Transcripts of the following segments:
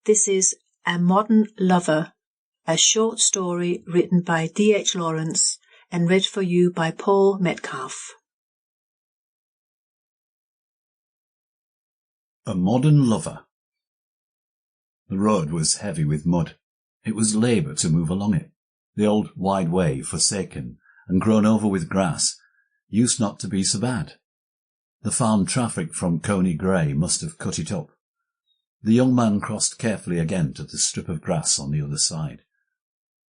This is A Modern Lover, a short story written by D.H. Lawrence and read for you by Paul Metcalfe. A Modern Lover. The road was heavy with mud. It was labour to move along it. The old wide way, forsaken and grown over with grass, used not to be so bad. The farm traffic from Coney Grey must have cut it up. The young man crossed carefully again to the strip of grass on the other side.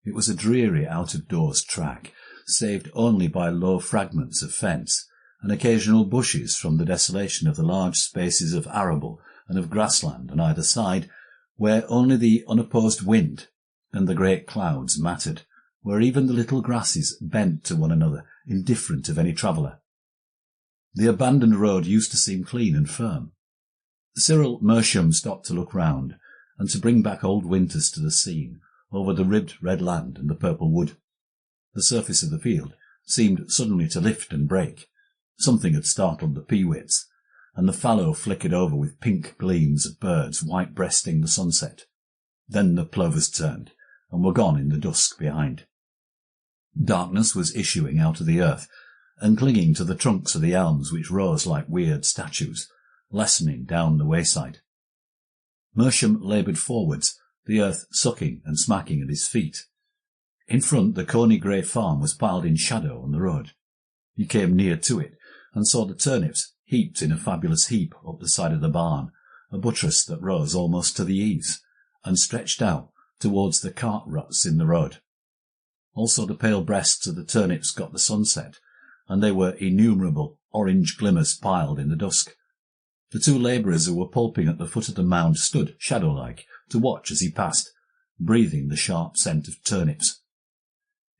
It was a dreary out-of-doors track, saved only by low fragments of fence and occasional bushes from the desolation of the large spaces of arable and of grassland on either side, where only the unopposed wind and the great clouds mattered, where even the little grasses bent to one another, indifferent of any traveller. The abandoned road used to seem clean and firm. Cyril Mersham stopped to look round, and to bring back old winters to the scene, over the ribbed red land and the purple wood. The surface of the field seemed suddenly to lift and break. Something had startled the peewits, and the fallow flickered over with pink gleams of birds white-breasting the sunset. Then the plovers turned, and were gone in the dusk behind. Darkness was issuing out of the earth, and clinging to the trunks of the elms which rose like weird statues, lessening down the wayside. Mersham laboured forwards, the earth sucking and smacking at his feet. In front the Coney Grey farm was piled in shadow on the road. He came near to it, and saw the turnips heaped in a fabulous heap up the side of the barn, a buttress that rose almost to the eaves, and stretched out towards the cart ruts in the road. Also the pale breasts of the turnips got the sunset, and they were innumerable orange glimmers piled in the dusk. The two labourers who were pulping at the foot of the mound stood, shadow-like, to watch as he passed, breathing the sharp scent of turnips.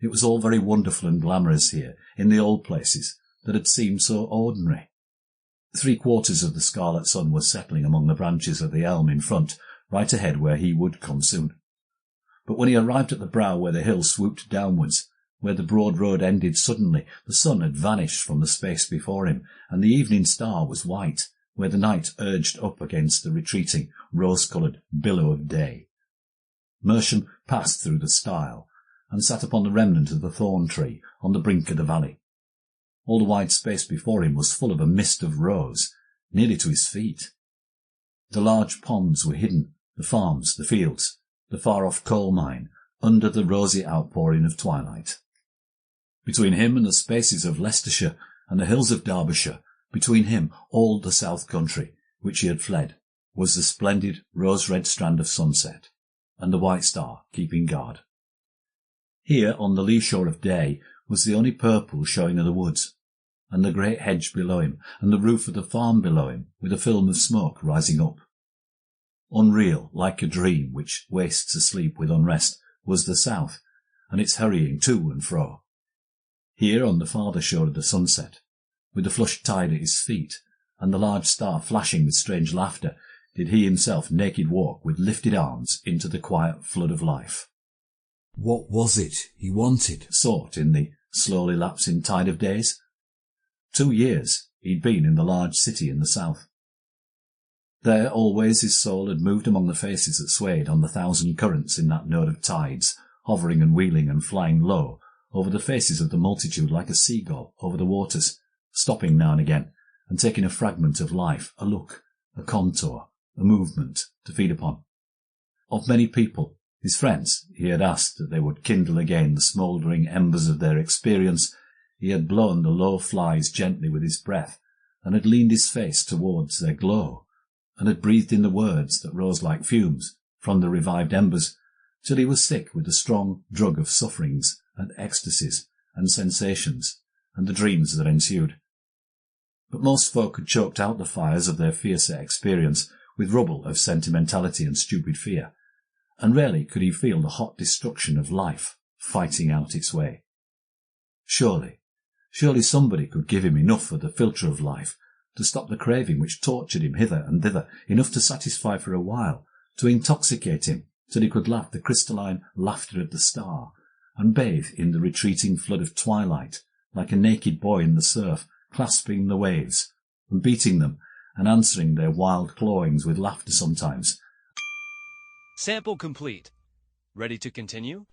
It was all very wonderful and glamorous here, in the old places, that had seemed so ordinary. 3/4 of the scarlet sun was settling among the branches of the elm in front, right ahead where he would come soon. But when he arrived at the brow where the hill swooped downwards, where the broad road ended suddenly, the sun had vanished from the space before him, and the evening star was white, where the night urged up against the retreating, rose-coloured billow of day. Mersham passed through the stile, and sat upon the remnant of the thorn tree on the brink of the valley. All the wide space before him was full of a mist of rose, nearly to his feet. The large ponds were hidden, the farms, the fields, the far-off coal mine, under the rosy outpouring of twilight. Between him and the spaces of Leicestershire and the hills of Derbyshire, between him all the south country, which he had fled, was the splendid rose-red strand of sunset, and the white star keeping guard. Here, on the lee shore of day, was the only purple showing of the woods, and the great hedge below him, and the roof of the farm below him, with a film of smoke rising up. Unreal, like a dream which wastes asleep with unrest, was the south, and its hurrying to and fro. Here, on the farther shore of the sunset, with the flushed tide at his feet, and the large star flashing with strange laughter, did he himself naked walk with lifted arms into the quiet flood of life. What was it he wanted, sought in the slowly lapsing tide of days? 2 years he'd been in the large city in the south. There always his soul had moved among the faces that swayed on the thousand currents in that node of tides, hovering and wheeling and flying low over the faces of the multitude like a seagull over the waters, stopping now and again and taking a fragment of life, a look, a contour, a movement to feed upon. Of many people, his friends, he had asked that they would kindle again the smouldering embers of their experience. He had blown the low flies gently with his breath, and had leaned his face towards their glow, and had breathed in the words that rose like fumes from the revived embers, till he was sick with the strong drug of sufferings and ecstasies and sensations and the dreams that ensued. But most folk had choked out the fires of their fiercer experience with rubble of sentimentality and stupid fear, and rarely could he feel the hot destruction of life fighting out its way. Surely somebody could give him enough of the filter of life to stop the craving which tortured him hither and thither, enough to satisfy for a while, to intoxicate him till he could laugh the crystalline laughter of the star, and bathe in the retreating flood of twilight, like a naked boy in the surf, clasping the waves, and beating them, and answering their wild clawings with laughter sometimes, Sample complete. Ready to continue?